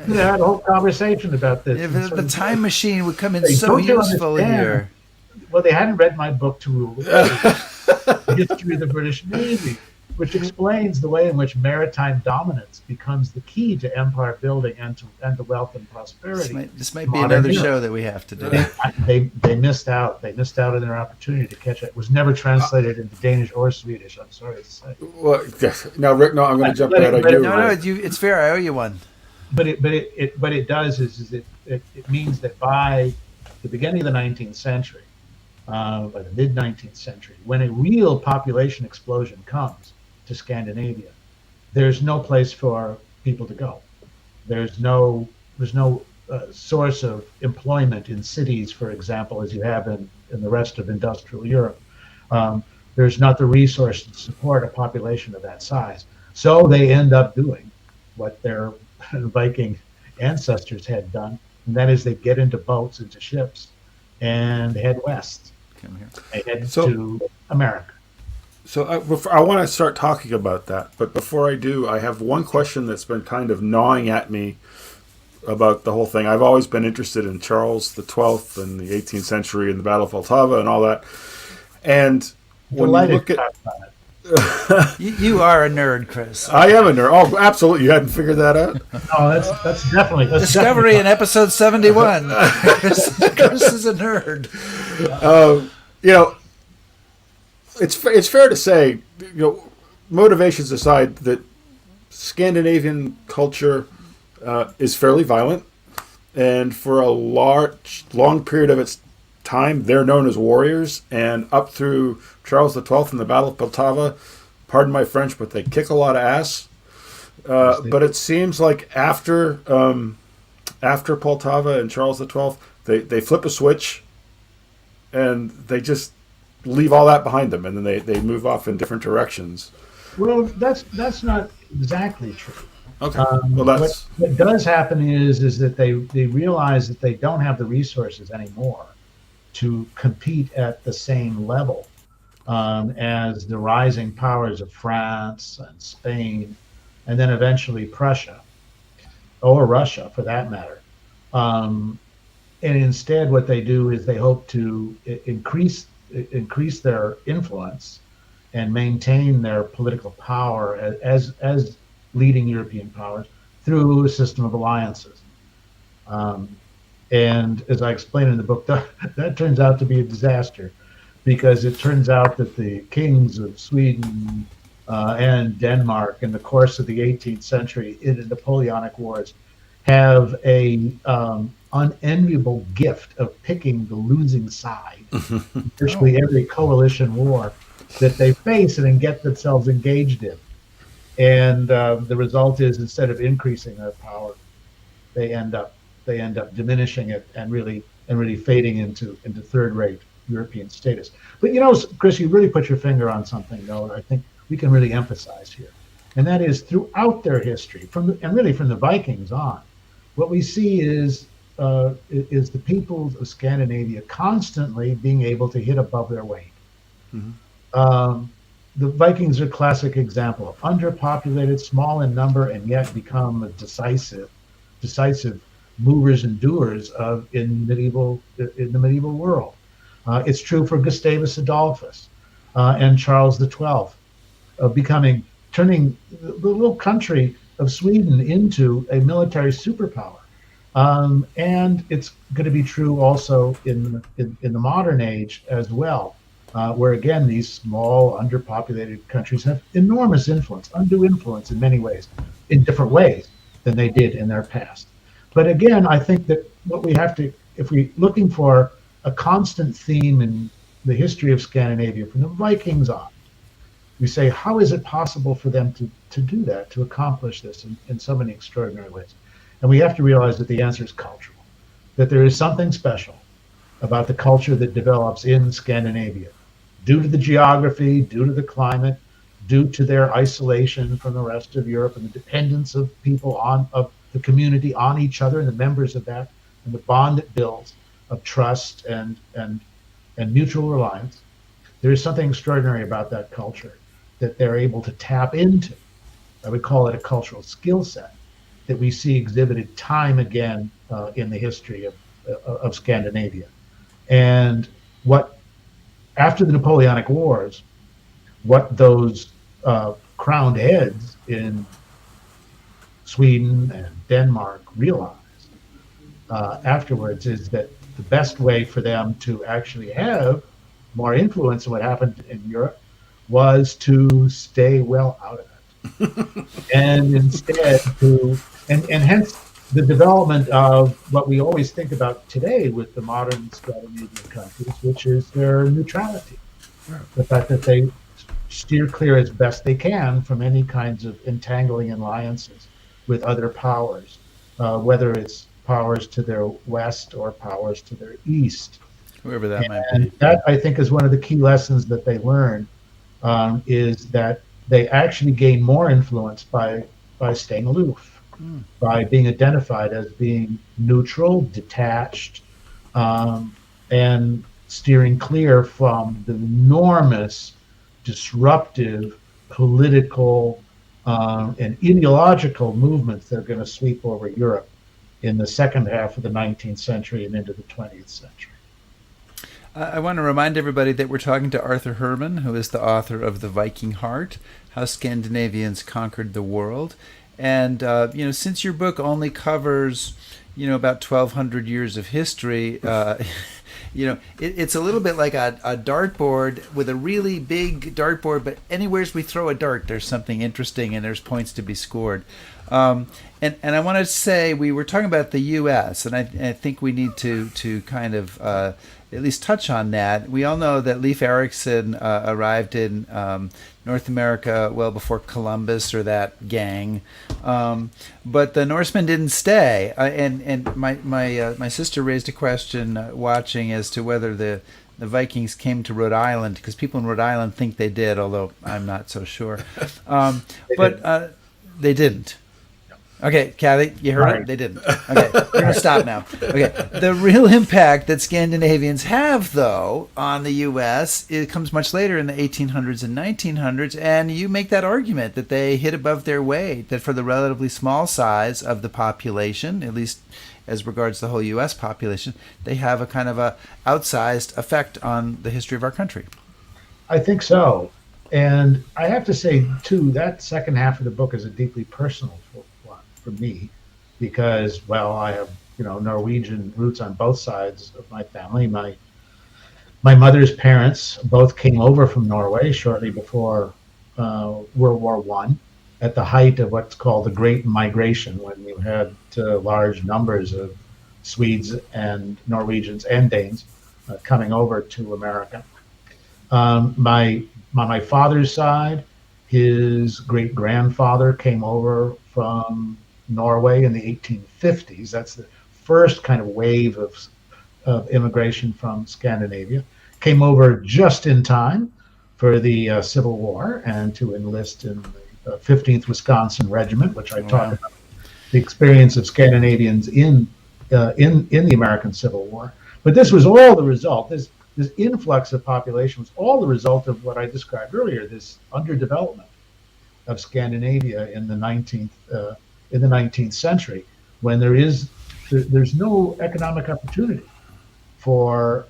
We had a whole conversation about this. If the time machine would come in so useful here. Well, they hadn't read my book, To Rule the World, History of the British Navy, which explains the way in which maritime dominance becomes the key to empire building and to wealth and prosperity. This might be another show that we have to do. They missed out. They missed out on their opportunity to catch it. It was never translated into Danish or Swedish. I'm sorry to say. Well, now, Rick, no, I'm going to jump right on you. No, it's fair. I owe you one. But it does is it means that by the beginning of the 19th century, by the mid 19th century, when a real population explosion comes to Scandinavia, there's no place for people to go. There's no source of employment in cities, for example, as you have in the rest of industrial Europe. There's not the resource to support a population of that size. So they end up doing what their Viking ancestors had done, and that is they get into boats, into ships, and head west. They head to America. So I want to start talking about that, but before I do, I have one question that's been kind of gnawing at me about the whole thing. I've always been interested in Charles the 12th and the 18th century and the Battle of Poltava and all that. And when you look at you are a nerd, Chris. I am a nerd. Oh, absolutely. You hadn't figured that out? No, that's definitely Discovery in episode 71. Chris is a nerd. It's fair to say, motivations aside, that Scandinavian culture is fairly violent, and for a long period of its time, they're known as warriors, and up through Charles the 12th and the Battle of Poltava, pardon my French, but they kick a lot of ass. But it seems like after Poltava and Charles the 12th, they flip a switch, and they just leave all that behind them, and then they move off in different directions. Well, that's not exactly true. Okay. What does happen is that they realize that they don't have the resources anymore to compete at the same level as the rising powers of France and Spain, and then eventually Prussia, or Russia for that matter. And instead, what they do is they hope to increase their influence and maintain their political power as leading European powers through a system of alliances. And as I explain in the book, that turns out to be a disaster, because it turns out that the kings of Sweden and Denmark in the course of the 18th century in the Napoleonic Wars have a unenviable gift of picking the losing side in virtually every coalition war that they face and then get themselves engaged in. And the result is, instead of increasing their power, they end up diminishing it and really fading into third-rate European status. But Chris, you really put your finger on something, though, that I think we can really emphasize here, and that is throughout their history, from the Vikings on, what we see is the peoples of Scandinavia constantly being able to hit above their weight. Mm-hmm. The Vikings are a classic example of underpopulated, small in number, and yet become decisive movers and doers in the medieval world. It's true for Gustavus Adolphus and Charles the 12th, turning the little country of Sweden into a military superpower. And it's going to be true also in the modern age as well, where again these small underpopulated countries have enormous influence, undue influence in many ways, in different ways than they did in their past. But again, I think that what we have to, if we're looking for a constant theme in the history of Scandinavia from the Vikings on, we say, how is it possible for them to do that, to accomplish this in so many extraordinary ways? And we have to realize that the answer is cultural, that there is something special about the culture that develops in Scandinavia due to the geography, due to the climate, due to their isolation from the rest of Europe and the dependence of people of the community on each other and the members of that, and the bond it builds of trust and mutual reliance. There is something extraordinary about that culture that they're able to tap into. I would call it a cultural skill set that we see exhibited time again in the history of Scandinavia. And what, after the Napoleonic Wars, what those crowned heads in Sweden and Denmark realized afterwards is that the best way for them to actually have more influence in what happened in Europe was to stay well out of it. And instead and hence the development of what we always think about today with the modern Scandinavian countries, which is their neutrality. Right. The fact that they steer clear as best they can from any kinds of entangling alliances with other powers, whether it's powers to their west or powers to their east. Whoever that might be. And that, I think, is one of the key lessons that they learn, is that they actually gain more influence by staying aloof, by being identified as being neutral, detached, and steering clear from the enormous disruptive political and ideological movements that are going to sweep over Europe in the second half of the 19th century and into the 20th century. I want to remind everybody that we're talking to Arthur Herman, who is the author of The Viking Heart, How Scandinavians Conquered the World. And, since your book only covers, about 1,200 years of history, it's a little bit like a dartboard with a really big dartboard, but anywhere we throw a dart, there's something interesting and there's points to be scored. And I want to say, we were talking about the U.S., and I think we need to kind of at least touch on that. We all know that Leif Erikson arrived in North America well before Columbus or that gang, but the Norsemen didn't stay. And my sister raised a question watching as to whether the Vikings came to Rhode Island, because people in Rhode Island think they did, although I'm not so sure. But they didn't. Okay, Kathy, you heard it? They didn't. Okay, we're going to stop now. Okay, the real impact that Scandinavians have, though, on the U.S., it comes much later in the 1800s and 1900s, and you make that argument that they hit above their weight, that for the relatively small size of the population, at least as regards the whole U.S. population, they have a kind of a outsized effect on the history of our country. I think so. And I have to say, too, that second half of the book is a deeply personal one for me, because, well, I have, Norwegian roots on both sides of my family. My mother's parents both came over from Norway shortly before World War I, at the height of what's called the Great Migration, when you had large numbers of Swedes and Norwegians and Danes coming over to America. My father's side, his great-grandfather came over from Norway in the 1850s. That's the first kind of wave of immigration from Scandinavia. Came over just in time for the Civil War and to enlist in the 15th Wisconsin Regiment, which I talked about the experience of Scandinavians in the American Civil War. But this was all the result. This influx of population was all the result of what I described earlier, this underdevelopment of Scandinavia in the 19th century, when there's no economic opportunity for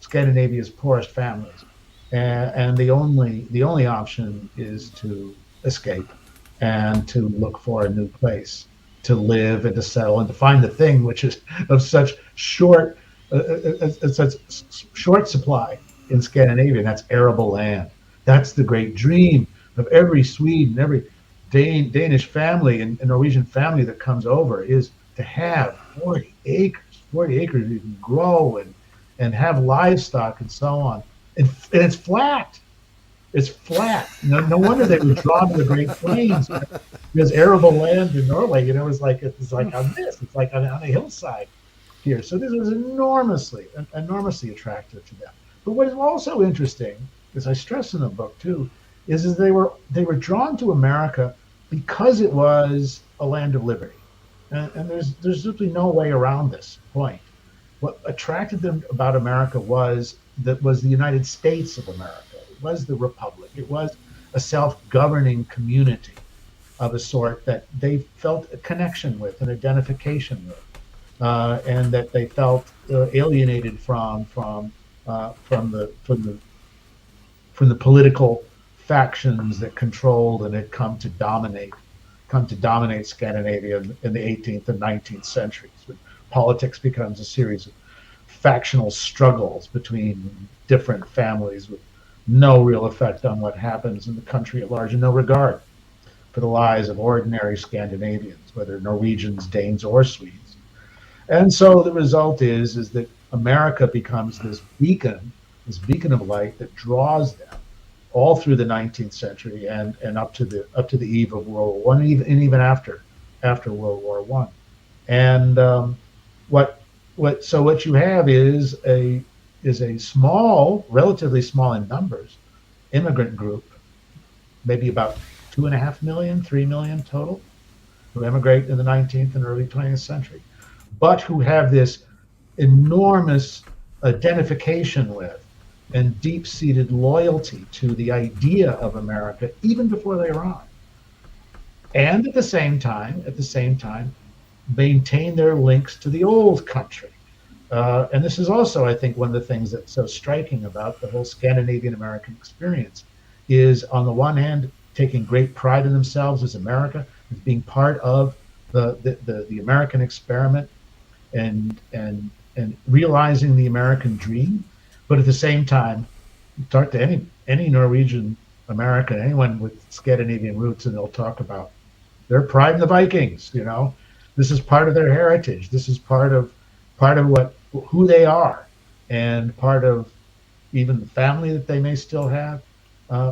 Scandinavia's poorest families, and the only option is to escape and to look for a new place to live and to settle and to find the thing which is of such such short supply in Scandinavia. That's arable land. That's the great dream of every Swede and every Danish family and Norwegian family that comes over, is to have 40 acres you can grow and have livestock and so on. And it's flat. It's flat. No wonder they were drawn to the Great Plains, because arable land in Norway, it's like on this. It's like on a hillside here. So this was enormously attractive to them. But what is also interesting, as I stress in the book too, is they were drawn to America because it was a land of liberty, and there's simply no way around this point. What attracted them about America was the United States of America. It was the Republic. It was a self-governing community of a sort that they felt a connection with, an identification with, and that they felt alienated from the political factions that controlled and had come to dominate Scandinavia in the 18th and 19th centuries. When politics becomes a series of factional struggles between different families with no real effect on what happens in the country at large, and no regard for the lives of ordinary Scandinavians, whether Norwegians, Danes, or Swedes. And so the result is that America becomes this beacon of light that draws them all through the 19th century and up to the eve of World War I, and even after World War I. And what you have is a small, relatively small in numbers, immigrant group, maybe about 2.5 million, 3 million total, who emigrate in the 19th and early 20th century, but who have this enormous identification with and deep-seated loyalty to the idea of America even before they arrive, and at the same time, maintain their links to the old country. And this is also, I think, one of the things that's so striking about the whole Scandinavian American experience is, on the one hand, taking great pride in themselves as America, as being part of the American experiment, and realizing the American dream. But at the same time, talk to any Norwegian American, anyone with Scandinavian roots, and they'll talk about their pride in the Vikings. This is part of their heritage. This is part of who they are, and part of even the family that they may still have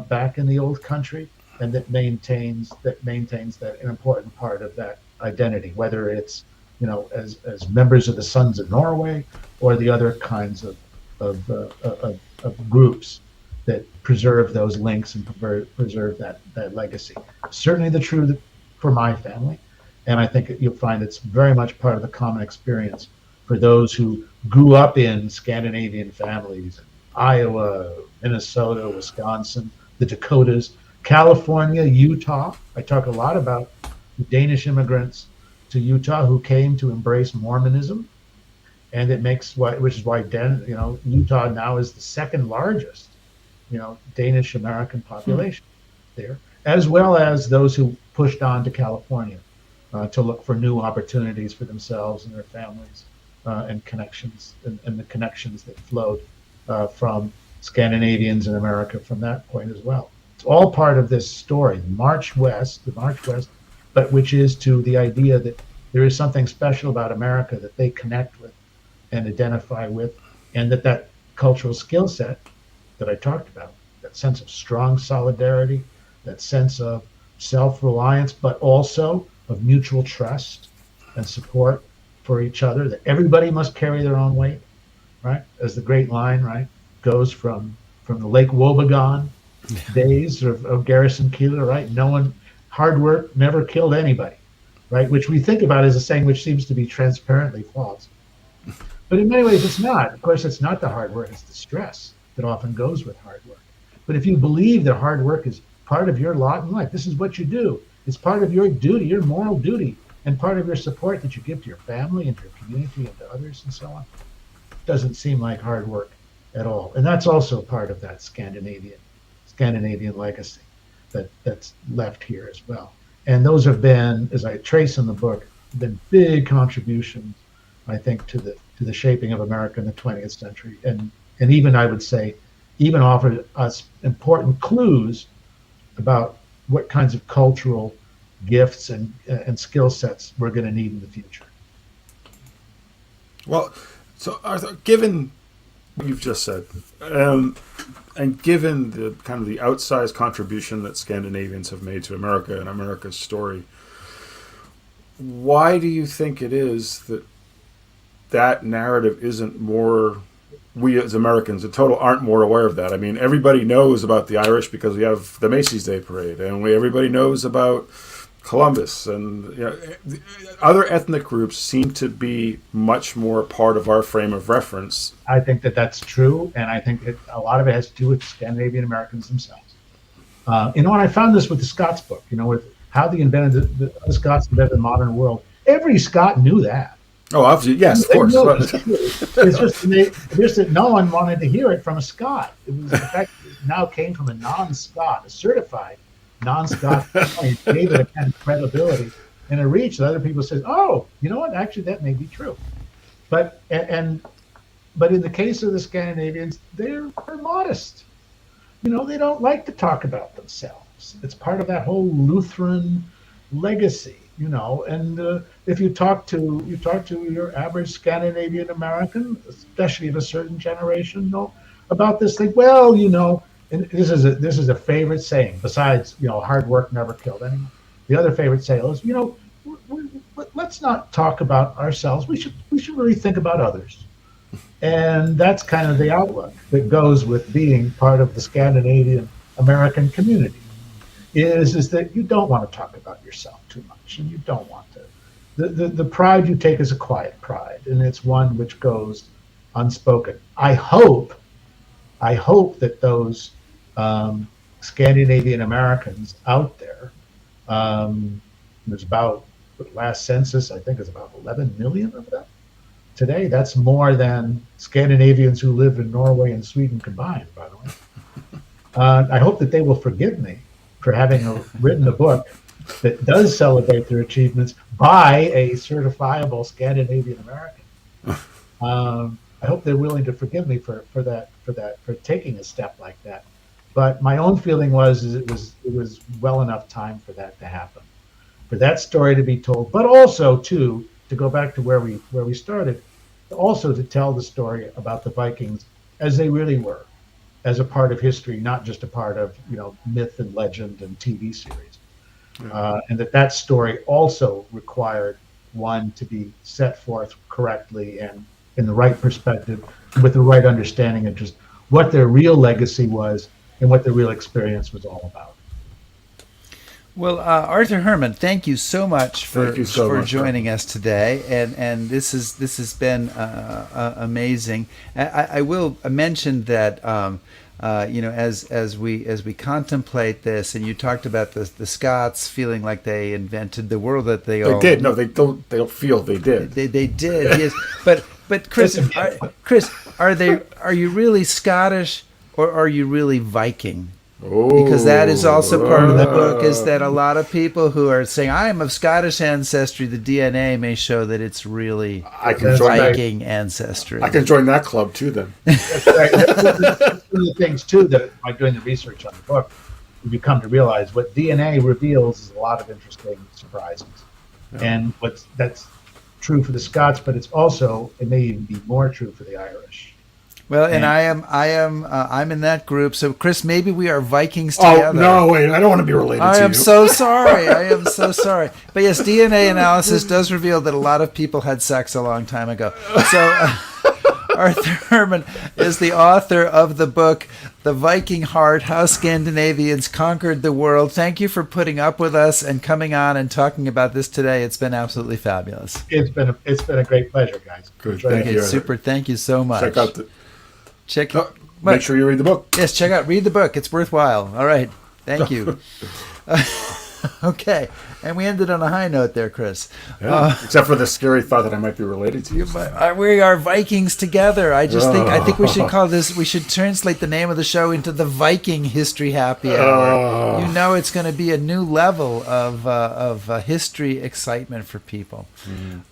back in the old country, and that maintains that an important part of that identity, whether it's as members of the Sons of Norway or the other kinds of groups that preserve those links and preserve that legacy. Certainly the truth for my family, and I think you'll find it's very much part of the common experience for those who grew up in Scandinavian families in Iowa, Minnesota, Wisconsin, the Dakotas, California, Utah. I talk a lot about the Danish immigrants to Utah who came to embrace Mormonism, and which is why Utah now is the second largest Danish American population there, as well as those who pushed on to California to look for new opportunities for themselves and their families, and connections and the connections that flowed from Scandinavians in America from that point as well. It's all part of this story, the March West, but which is to the idea that there is something special about America that they connect with and identify with, and that cultural skill set that I talked about, that sense of strong solidarity, that sense of self-reliance, but also of mutual trust and support for each other, that everybody must carry their own weight, right? As the great line, right, goes from the Lake Wobegon days of Garrison Keillor, right? Hard work never killed anybody, right? Which we think about as a saying which seems to be transparently false. But in many ways, it's not. Of course, it's not the hard work, it's the stress that often goes with hard work. But if you believe that hard work is part of your lot in life, this is what you do. It's part of your duty, your moral duty, and part of your support that you give to your family and to your community and to others and so on. It doesn't seem like hard work at all. And that's also part of that Scandinavian legacy that's left here as well. And those have been, as I trace in the book, been big contributions, I think, to the shaping of America in the 20th century, and even, I would say, even offered us important clues about what kinds of cultural gifts and skill sets we're going to need in the future. Well, so Arthur, given what you've just said, and given the kind of the outsized contribution that Scandinavians have made to America and America's story, why do you think it is that narrative isn't more, we as Americans in total aren't more aware of that? I mean, everybody knows about the Irish because we have the Macy's Day Parade, and everybody knows about Columbus, and other ethnic groups seem to be much more part of our frame of reference. I think that's true, and I think a lot of it has to do with Scandinavian Americans themselves. And I found this with the Scots book, with how the Scots invented the modern world. Every Scot knew that. Oh, obviously, yes, of course. It's just that no one wanted to hear it from a Scot. It was the fact that it now came from a non-Scot, a certified non-Scot, gave it a kind of credibility and a reach that other people said, oh, you know what, actually that may be true. But in the case of the Scandinavians, they're modest. They don't like to talk about themselves. It's part of that whole Lutheran legacy, and if you talk to your average Scandinavian American, especially of a certain generation, about this thing, well, and this is a favorite saying, besides, hard work never killed anyone. The other favorite saying is, let's not talk about ourselves. We should really think about others. And that's kind of the outlook that goes with being part of the Scandinavian American community, is that you don't want to talk about yourself too much, and you don't want to. The pride you take is a quiet pride, and it's one which goes unspoken. I hope that those Scandinavian Americans out there, there's about, the last census, I think, is about 11 million of them. Today, that's more than Scandinavians who live in Norway and Sweden combined, by the way. I hope that they will forgive me for having written a book that does celebrate their achievements by a certifiable Scandinavian American. I hope they're willing to forgive me for taking a step like that. But my own feeling was it was well enough time for that to happen, for that story to be told, but also to go back to where we started, also to tell the story about the Vikings as they really were, as a part of history, not just a part of myth and legend and TV series, and that story also required one to be set forth correctly and in the right perspective, with the right understanding of just what their real legacy was and what their real experience was all about. Well, Arthur Herman, thank you so much for joining us today, and this has been amazing. I will mention that as we contemplate this, and you talked about the Scots feeling like they invented the world that they own. They did. No, they don't feel they did. They did. Yes, but Chris, are you really Scottish or are you really Viking? Because that is also part of the book, is that a lot of people who are saying, I am of Scottish ancestry, the DNA may show that it's really Viking ancestry. I can join that club too then. That's right. That's one of the things too that by doing the research on the book, you come to realize what DNA reveals is a lot of interesting surprises. Yeah. And that's true for the Scots, but it may even be more true for the Irish. Well, and I'm in that group. So, Chris, maybe we are Vikings together. Oh, no, wait, I don't want to be related to you. I am so sorry. But yes, DNA analysis does reveal that a lot of people had sex a long time ago. So, Arthur Herman is the author of the book, The Viking Heart, How Scandinavians Conquered the World. Thank you for putting up with us and coming on and talking about this today. It's been absolutely fabulous. It's been a great pleasure, guys. Good. Thank you. Super. Thank you so much. Make sure you read the book. Yes, read the book. It's worthwhile. All right. Thank you. Okay, and we ended on a high note there, Chris. Yeah, except for the scary thought that I might be related to you. But we are Vikings together. I think we should call this. We should translate the name of the show into the Viking History Happy Hour. You know, it's going to be a new level of history excitement for people.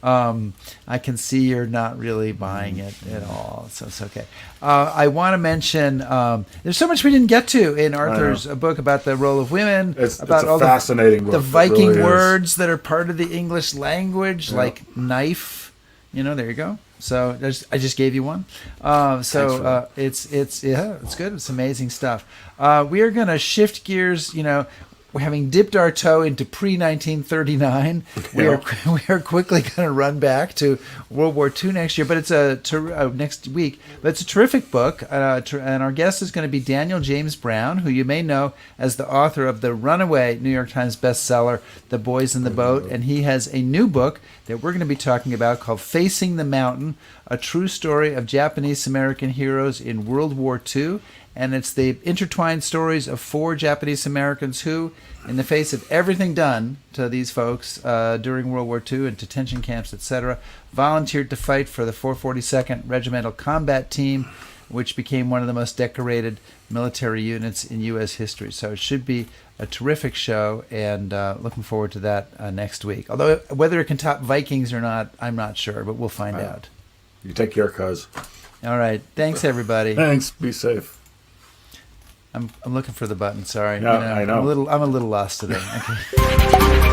I can see you're not really buying it at all, so it's okay. I want to mention there's so much we didn't get to in Arthur's book about the role of women. It's about a fascinating book. The Viking really words that are part of the English language, like knife. There you go. So I just gave you one. It's good. It's amazing stuff. We are going to shift gears. We're having dipped our toe into pre-1939. We are quickly going to run back to World War II next year, but it's next week. But it's a terrific book, and our guest is going to be Daniel James Brown, who you may know as the author of the runaway New York Times bestseller, The Boys in the Boat, and he has a new book that we're going to be talking about called Facing the Mountain, a true story of Japanese-American heroes in World War II. And it's the intertwined stories of 4 Japanese Americans who, in the face of everything done to these folks during World War II and detention camps, etc., volunteered to fight for the 442nd Regimental Combat Team, which became one of the most decorated military units in U.S. history. So it should be a terrific show, and looking forward to that next week. Although whether it can top Vikings or not, I'm not sure, but we'll find out. You take care, cuz. All right. Thanks, everybody. Thanks. Be safe. I'm looking for the button. Sorry. Yeah, I know. I'm a little lost today. Okay.